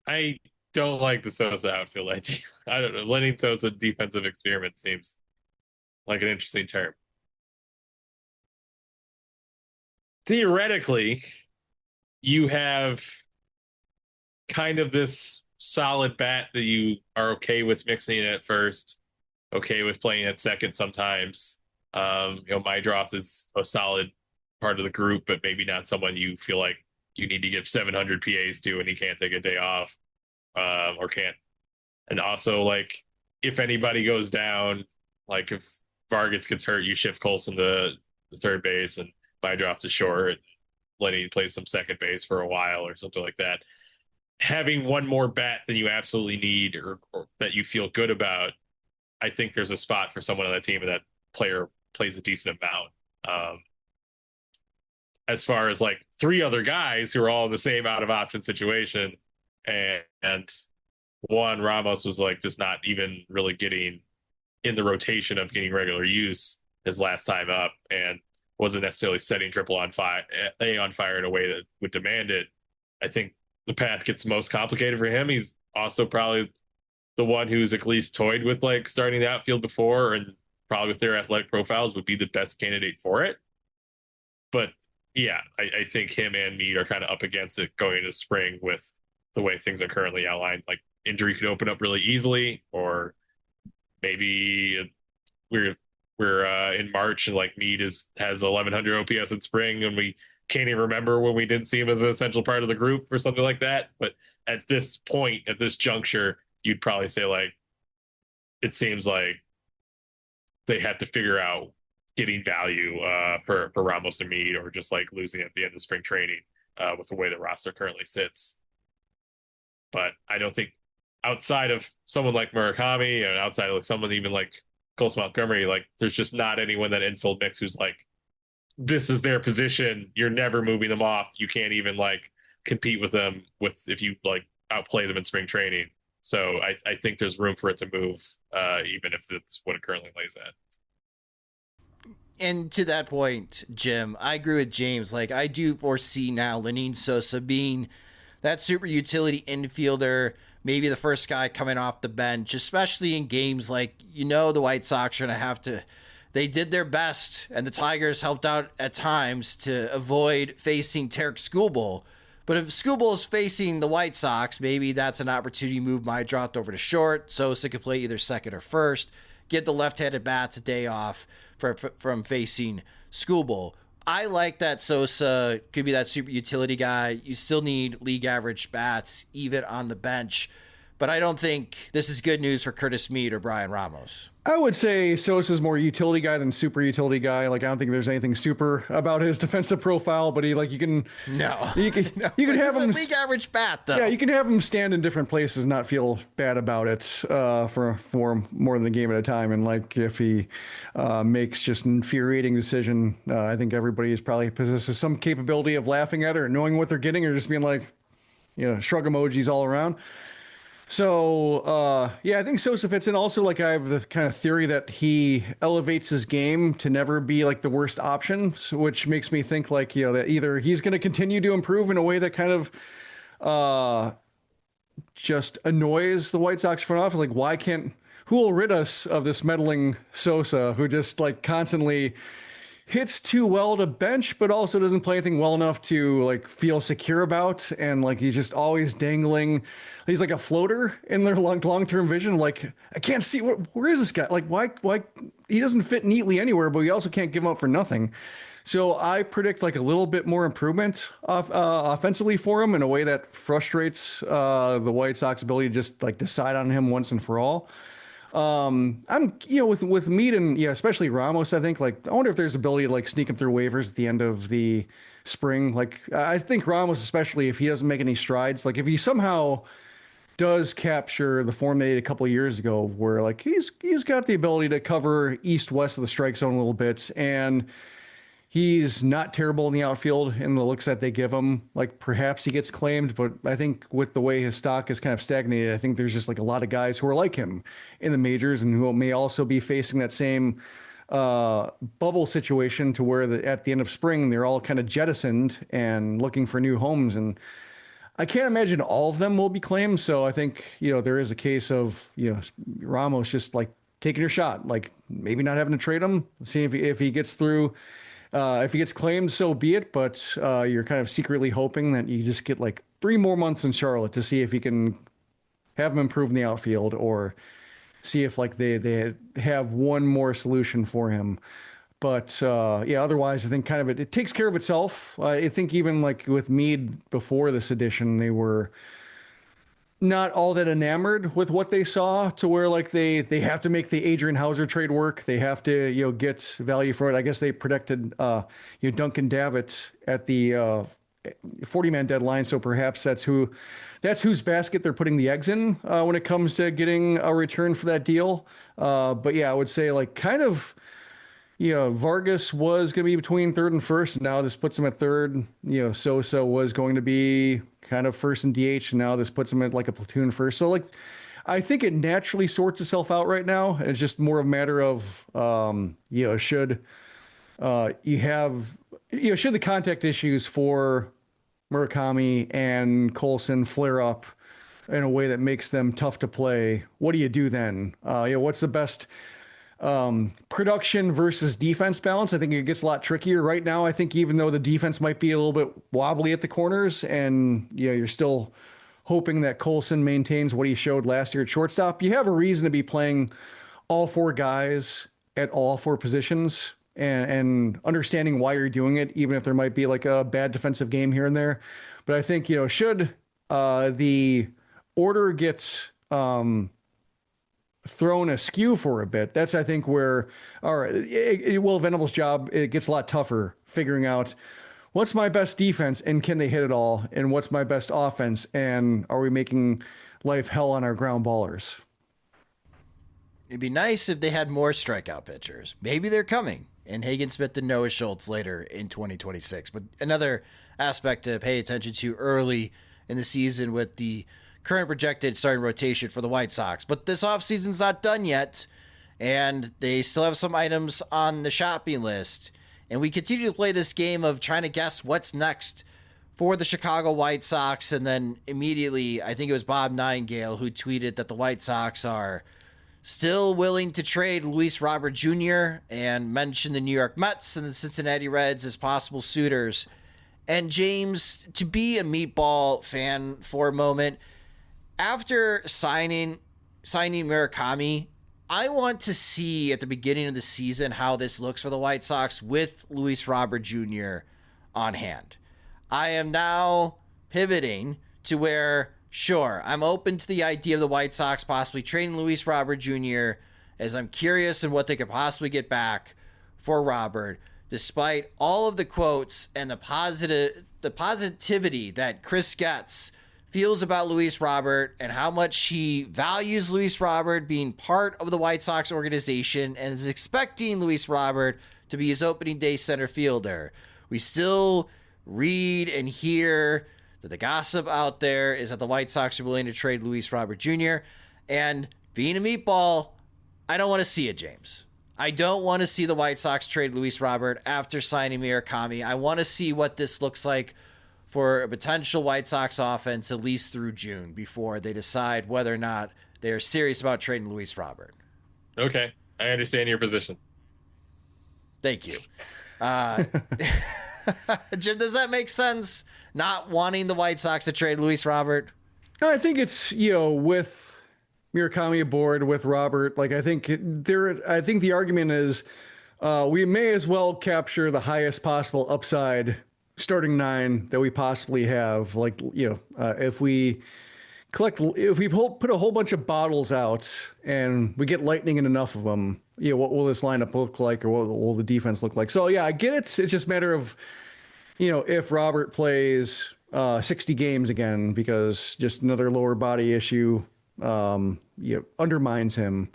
I don't like the Sosa outfield idea. I don't know. Lenyn Sosa defensive experiment seems like an interesting term. Theoretically, you have kind of this solid bat that you are okay with mixing in at first, okay with playing at second sometimes. Meitrout is a solid part of the group, but maybe not someone you feel like you need to give 700 PAs to and he can't take a day off or can't. And also, like, if anybody goes down, like if Vargas gets hurt, you shift Colson to the third base and Meitrout to short, Lenny plays some second base for a while or something like that. Having one more bat than you absolutely need or that you feel good about, I think there's a spot for someone on that team and that player plays a decent amount. As far as like three other guys who are all in the same out of option situation, and one, Ramos was like just not even really getting in the rotation of getting regular use his last time up and wasn't necessarily setting triple on fire in a way that would demand it. I think the path gets most complicated for him. He's also probably the one who's at least toyed with like starting the outfield before, and probably with their athletic profiles would be the best candidate for it. But yeah, I think him and Mead are kind of up against it going into spring with the way things are currently outlined. Like injury could open up really easily, or maybe we're in March and like Mead has 1100 OPS in spring and we can't even remember when we didn't see him as an essential part of the group or something like that. But at this point, at this juncture, you'd probably say like it seems like they have to figure out getting value for Ramos and Mead, or just like losing at the end of spring training with the way the roster currently sits. But I don't think outside of someone like Murakami and outside of like someone even like Colson Montgomery, like there's just not anyone that infield mix who's like, this is their position. You're never moving them off. You can't even like compete with them if you like outplay them in spring training. So I think there's room for it to move, even if it's what it currently lays at.
And to that point, Jim, I agree with James. Like, I do foresee now Lenyn Sosa being that super utility infielder, maybe the first guy coming off the bench, especially in games like, the White Sox are going to have to, they did their best, and the Tigers helped out at times to avoid facing Tarek Skubal. But if Skubal is facing the White Sox, maybe that's an opportunity move. My dropped over to short. Sosa could play either second or first. Give the left-handed bats a day off from facing Skubal. I like that Sosa could be that super utility guy. You still need league average bats, even on the bench. But I don't think this is good news for Curtis Mead or Bryan Ramos.
I would say Sosa's more utility guy than super utility guy. Like, I don't think there's anything super about his defensive profile, but you can have him
league average bat though.
Yeah, you can have him stand in different places, and not feel bad about it for more than a game at a time. And like, if he makes just an infuriating decision, I think everybody is probably possesses some capability of laughing at it or knowing what they're getting, or just being like, shrug emojis all around. So, I think Sosa fits in. Also, like, I have the kind of theory that he elevates his game to never be like the worst option, which makes me think like, that either he's going to continue to improve in a way that kind of just annoys the White Sox front office. Like, who will rid us of this meddling Sosa who just like constantly hits too well to bench, but also doesn't play anything well enough to like feel secure about, and like he's just always dangling. He's like a floater in their long-term vision. Like, I can't see where is this guy? Like, why he doesn't fit neatly anywhere, but we also can't give him up for nothing. So I predict like a little bit more improvement offensively for him in a way that frustrates the White Sox ability to just like decide on him once and for all. I'm with Mead and especially Ramos, I think like I wonder if there's ability to like sneak him through waivers at the end of the spring. Like, I think Ramos, especially if he doesn't make any strides, like if he somehow does capture the form they did a couple of years ago, where like he's got the ability to cover east-west of the strike zone a little bit, and he's not terrible in the outfield in the looks that they give him. Like, perhaps he gets claimed, but I think with the way his stock is kind of stagnated, I think there's just like a lot of guys who are like him in the majors and who may also be facing that same bubble situation, to where at the end of spring, they're all kind of jettisoned and looking for new homes. And I can't imagine all of them will be claimed. So I think, there is a case of, Ramos just like taking your shot, like maybe not having to trade him, seeing if he gets through. If he gets claimed, so be it. But you're kind of secretly hoping that you just get like 3 more months in Charlotte to see if he can have him improve in the outfield, or see if like they have one more solution for him. But otherwise, I think kind of it takes care of itself. I think even like with Mead before this edition, they were not all that enamored with what they saw, to where like they have to make the Adrian Hauser trade work. They have to get value for it. I guess they predicted Duncan Davitt at the 40-man deadline, so perhaps that's whose basket they're putting the eggs in when it comes to getting a return for that deal. But I would say like kind of Vargas was going to be between third and first. Now this puts him at third. Sosa was going to be kind of first in DH. And now this puts him at like a platoon first. So like, I think it naturally sorts itself out right now. And it's just more of a matter of, should the contact issues for Murakami and Colson flare up in a way that makes them tough to play, what do you do then? What's the best production versus defense balance? I think it gets a lot trickier right now. I think even though the defense might be a little bit wobbly at the corners, and you're still hoping that Colson maintains what he showed last year at shortstop, you have a reason to be playing all 4 guys at all 4 positions, and understanding why you're doing it, even if there might be like a bad defensive game here and there. But I think, should the order gets thrown askew for a bit, that's I think where Will Venable's job, it gets a lot tougher, figuring out what's my best defense and can they hit it all, and what's my best offense and are we making life hell on our ground ballers.
It'd be nice if they had more strikeout pitchers. Maybe they're coming, and Hagen Smith and Noah Schultz later in 2026. But another aspect to pay attention to early in the season with the current projected starting rotation for the White Sox. But this offseason's not done yet, and they still have some items on the shopping list. And we continue to play this game of trying to guess what's next for the Chicago White Sox. And then immediately, I think it was Bob Nightingale who tweeted that the White Sox are still willing to trade Luis Robert Jr. and mentioned the New York Mets and the Cincinnati Reds as possible suitors. And James, to be a Meatball fan for a moment, after signing Murakami, I want to see at the beginning of the season how this looks for the White Sox with Luis Robert Jr. on hand. I am now pivoting to where, sure, I'm open to the idea of the White Sox possibly trading Luis Robert Jr., as I'm curious in what they could possibly get back for Robert, despite all of the quotes and the positivity that Chris Getz feels about Luis Robert and how much he values Luis Robert being part of the White Sox organization and is expecting Luis Robert to be his opening day center fielder. We still read and hear that the gossip out there is that the White Sox are willing to trade Luis Robert Jr. And being a Meatball, I don't want to see it, James. I don't want to see the White Sox trade Luis Robert after signing Murakami. I want to see what this looks like for a potential White Sox offense at least through June before they decide whether or not they're serious about trading Luis Robert.
Okay, I understand your position.
Thank you. Jim, does that make sense? Not wanting the White Sox to trade Luis Robert?
I think it's, with Murakami aboard with Robert, I think the argument is we may as well capture the highest possible upside starting 9 that we possibly have. If we put a whole bunch of bottles out and we get lightning in enough of them, what will this lineup look like, or what will the defense look like? So yeah, I get it. It's just a matter of, if Robert plays 60 games again, because just another lower body issue undermines him,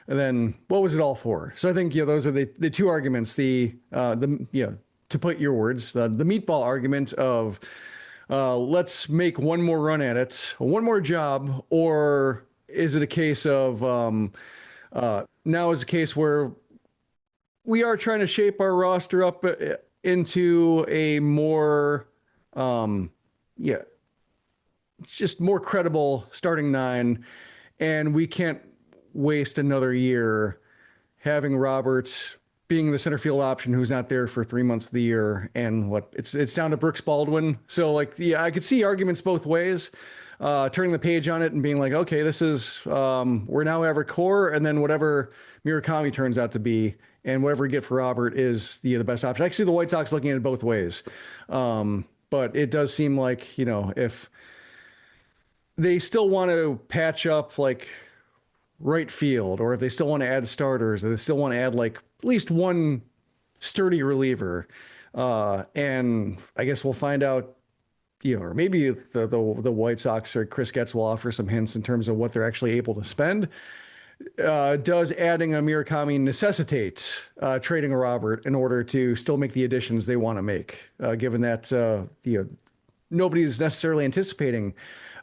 and then what was it all for? So I think those are the two arguments. To put your words, the Meatball argument of let's make one more run at it, one more job, or is it a case of now is a case where we are trying to shape our roster up into a more just more credible starting 9, and we can't waste another year having Robert being the center field option who's not there for 3 months of the year, and it's down to Brooks Baldwin. So I could see arguments both ways, turning the page on it and being like, okay, this is we're now have a core, and then whatever Murakami turns out to be and whatever we get for Robert is the best option. I can see the White Sox looking at it both ways, but it does seem like if they still want to patch up right field, or if they still want to add starters, or they still want to add at least one sturdy reliever. And I guess we'll find out, or maybe the White Sox or Chris Getz will offer some hints in terms of what they're actually able to spend. Does adding a Murakami necessitate trading a Robert in order to still make the additions they want to make, given that nobody's necessarily anticipating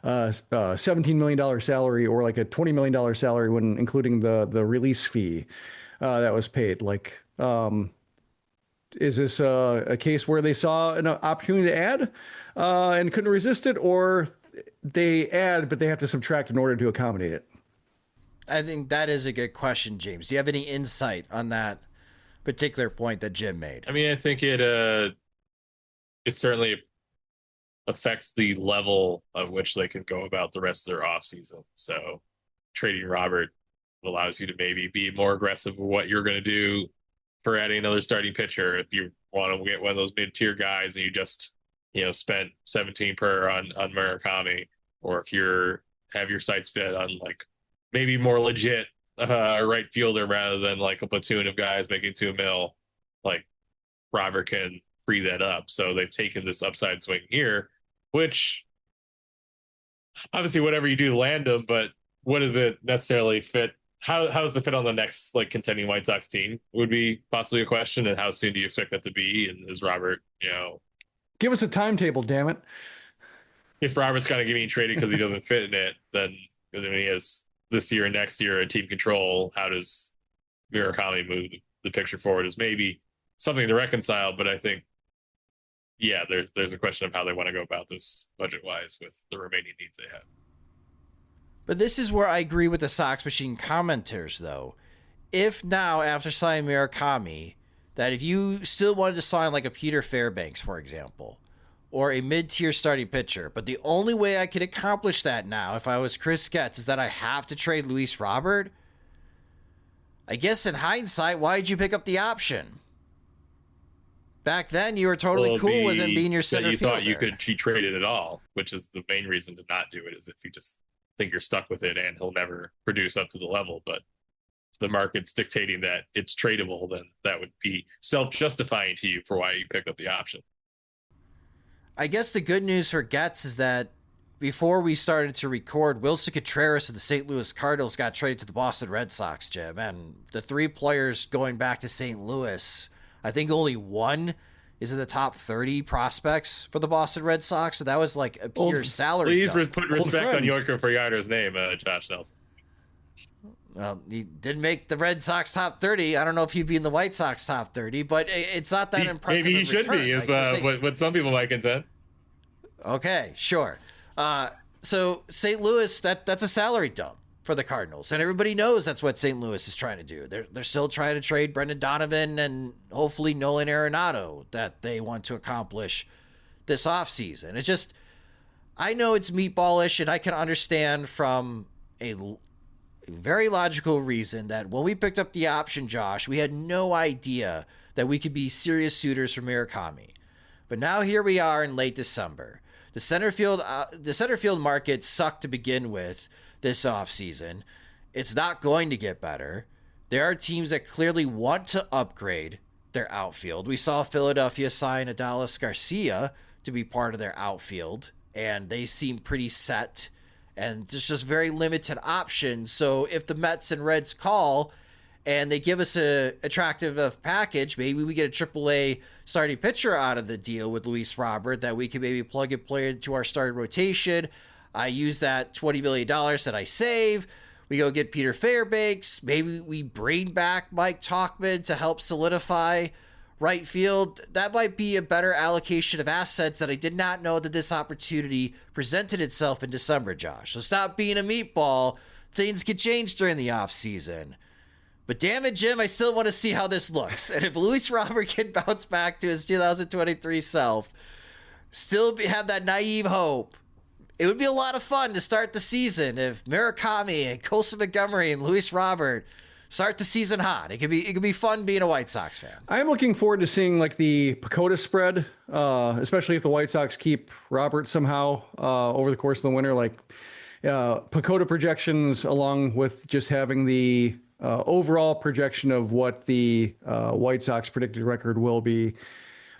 $17 million salary or a $20 million salary when including the release fee that was paid. Is this a case where they saw an opportunity to add and couldn't resist it, or they add but they have to subtract in order to accommodate it?
I think that is a good question, James. Do you have any insight on that particular point that Jim made?
I mean, I think it certainly affects the level of which they can go about the rest of their offseason. So trading Robert allows you to maybe be more aggressive with what you're going to do for adding another starting pitcher. If you want to get one of those mid-tier guys and you just, spent 17 per on Murakami, or if have your sights fit on maybe more legit right fielder rather than a platoon of guys making $2 million, Robert can free that up. So they've taken this upside swing here, which obviously whatever you do to land them, but what does it necessarily fit? How does it fit on the next contending White Sox team would be possibly a question. And how soon do you expect that to be? And is Robert,
give us a timetable, damn it.
If Robert's kind of getting traded because he doesn't fit in it, then he has this year and next year a team control. How does Murakami move the picture forward is maybe something to reconcile. But I think, there's a question of how they want to go about this budget-wise with the remaining needs they have.
But this is where I agree with the Sox Machine commenters, though. If now, after signing Murakami, that if you still wanted to sign a Peter Fairbanks, for example, or a mid-tier starting pitcher. But the only way I could accomplish that now, if I was Chris Getz, is that I have to trade Luis Robert. I guess in hindsight, why did you pick up the option? Back then, you were totally cool with him being your center fielder.
You thought you could trade it at all, which is the main reason to not do it, is if you just think you're stuck with it and he'll never produce up to the level. But if the market's dictating that it's tradable, then that would be self-justifying to you for why you picked up the option.
I guess the good news for Getz is that before we started to record, Wilson Contreras of the St. Louis Cardinals got traded to the Boston Red Sox, Jim. And the 3 players going back to St. Louis, I think only one is in the top 30 prospects for the Boston Red Sox. So that was like a pure salary.
Please put respect on Yorker for Yarder's name, Josh Nelson.
Well, he didn't make the Red Sox top 30. I don't know if he'd be in the White Sox top 30, but it's not that impressive.
Maybe he should be, is what some people might contend.
Okay, sure. So St. Louis, that's a salary dump for the Cardinals, and everybody knows that's what St. Louis is trying to do. They're still trying to trade Brendan Donovan and hopefully Nolan Arenado that they want to accomplish this offseason. It just, I know it's meatballish, and I can understand from a very logical reason that when we picked up the option, Josh, we had no idea that we could be serious suitors for Murakami. But now here we are in late December. The center field market sucked to begin with this offseason. It's not going to get better. There are teams that clearly want to upgrade their outfield. We saw Philadelphia sign Adolis Garcia to be part of their outfield, and they seem pretty set. And there's just very limited options. So if the Mets and Reds call and they give us a attractive package, maybe we get a AAA starting pitcher out of the deal with Luis Robert that we can maybe plug and play into our starting rotation. I use that $20 million that I save. We go get Peter Fairbanks. Maybe we bring back Mike Tauchman to help solidify right field. That might be a better allocation of assets that I did not know that this opportunity presented itself in December, Josh. So stop being a meatball. Things get changed during the offseason. But damn it, Jim, I still want to see how this looks. And if Luis Robert can bounce back to his 2023 self, still have that naive hope, it would be a lot of fun to start the season if Murakami and Colson Montgomery and Luis Robert start the season hot. It could be fun being a White Sox fan.
I'm looking forward to seeing like the PECOTA spread, especially if the White Sox keep Robert somehow over the course of the winter. Like PECOTA projections, along with just having the overall projection of what the White Sox predicted record will be.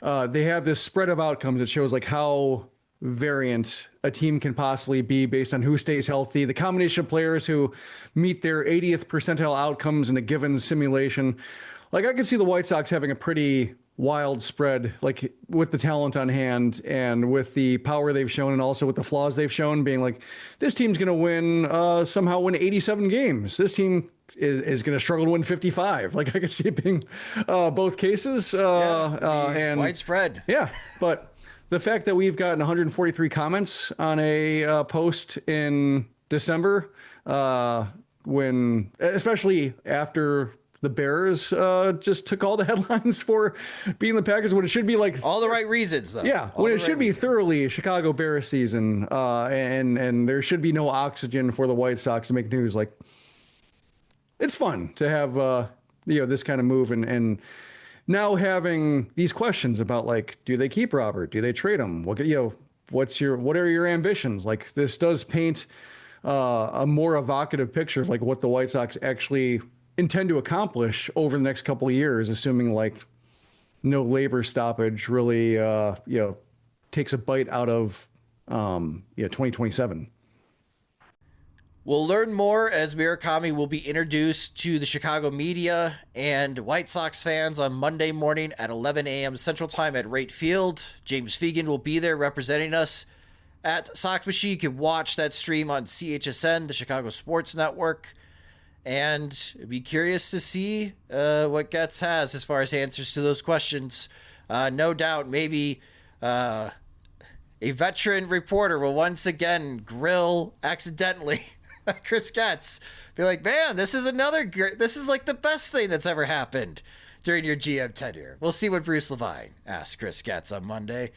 They have this spread of outcomes that shows like how variant a team can possibly be based on who stays healthy, the combination of players who meet their 80th percentile outcomes in a given simulation. Like I could see the White Sox having a pretty wild spread, like with the talent on hand and with the power they've shown and also with the flaws they've shown, being like, this team's going to win 87 games. This team is going to struggle to win 55. Like I could see it being both cases. And
widespread.
Yeah. But the fact that we've gotten 143 comments on a post in December, especially after the Bears just took all the headlines for being the Packers, when it should be like
all the right reasons, though.
Yeah, when it should be thoroughly Chicago Bears season, and there should be no oxygen for the White Sox to make news. Like, it's fun to have this kind of move, and now having these questions about like, do they keep Robert? Do they trade him? What are your ambitions? Like, this does paint a more evocative picture of like what the White Sox actually intend to accomplish over the next couple of years, assuming like no labor stoppage really takes a bite out of 2027.
We'll learn more as Murakami will be introduced to the Chicago media and White Sox fans on Monday morning at 11 a.m. Central Time at Wright Field. James Fegan will be there representing us at Sox Machine. You can watch that stream on CHSN, the Chicago Sports Network, and be curious to see what Getz has as far as answers to those questions. No doubt, maybe a veteran reporter will once again grill accidentally Chris Getz. Be like, man, this is like the best thing that's ever happened during your GM tenure. We'll see what Bruce Levine asks Chris Getz on Monday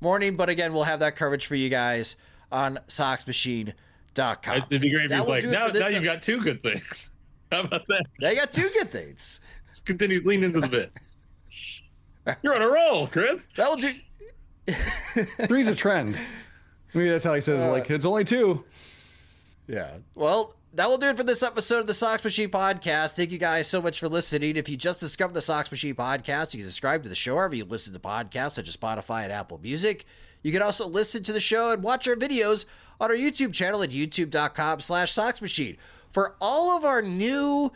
morning. But again, we'll have that coverage for you guys on SoxMachine.com.
It'd be great if
That
he's
will
like,
do it
now
for this
you've got two good things. How about that?
They got two good things.
Just continue to lean into the bit. You're on a roll, Chris.
That will do.
3's a trend. Maybe that's how he says it. Like, it's only 2.
Yeah. Well, that will do it for this episode of the Sox Machine Podcast. Thank you guys so much for listening. If you just discovered the Sox Machine Podcast, you can subscribe to the show wherever you listen to podcasts, such as Spotify and Apple Music. You can also listen to the show and watch our videos on our YouTube channel at youtube.com/SoxMachine. For all of our new,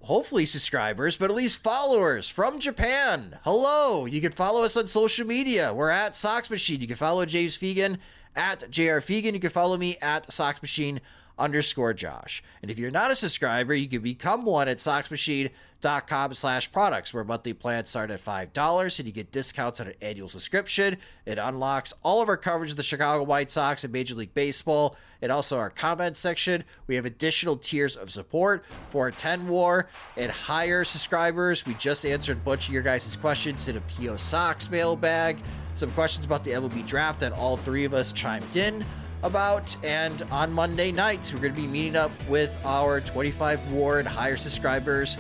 hopefully subscribers, but at least followers from Japan, hello. You can follow us on social media. We're at Sox Machine. You can follow James Fegan at JR Fegan. You can follow me at SoxMachine_Josh. And if you're not a subscriber, you can become one at SoxMachine.com/products, where monthly plans start at $5 and you get discounts on an annual subscription. It unlocks all of our coverage of the Chicago White Sox and Major League Baseball, and also our comment section. We have additional tiers of support for our 10 War and higher subscribers. We just answered a bunch of your guys' questions in a PO Sox mailbag. Some questions about the MLB draft that all 3 of us chimed in about. And on Monday nights, we're going to be meeting up with our 25 War and higher subscribers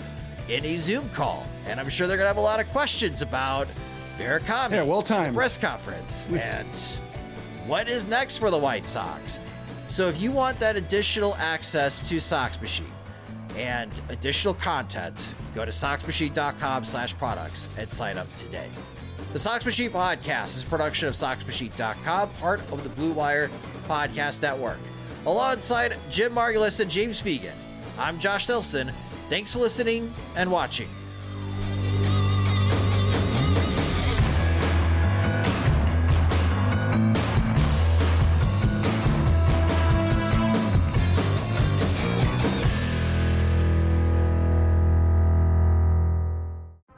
in a Zoom call. And I'm sure they're going to have a lot of questions about Murakami.
Yeah, well timed.
Press conference. And what is next for the White Sox? So if you want that additional access to Sox Machine and additional content, go to SoxMachine.com/products and sign up today. The Sox Machine Podcast is a production of SoxMachine.com, part of the Blue Wire Podcast Network. Alongside Jim Margulis and James Fegan, I'm Josh Nelson. Thanks for listening and watching.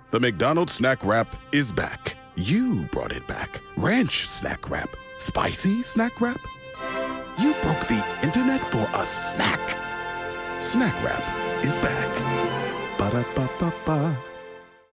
The McDonald's Snack Wrap is back. You brought it back. Ranch Snack Wrap. Spicy Snack Wrap. You broke the internet for a snack. Snack Wrap is back. Ba-da-ba-ba-ba.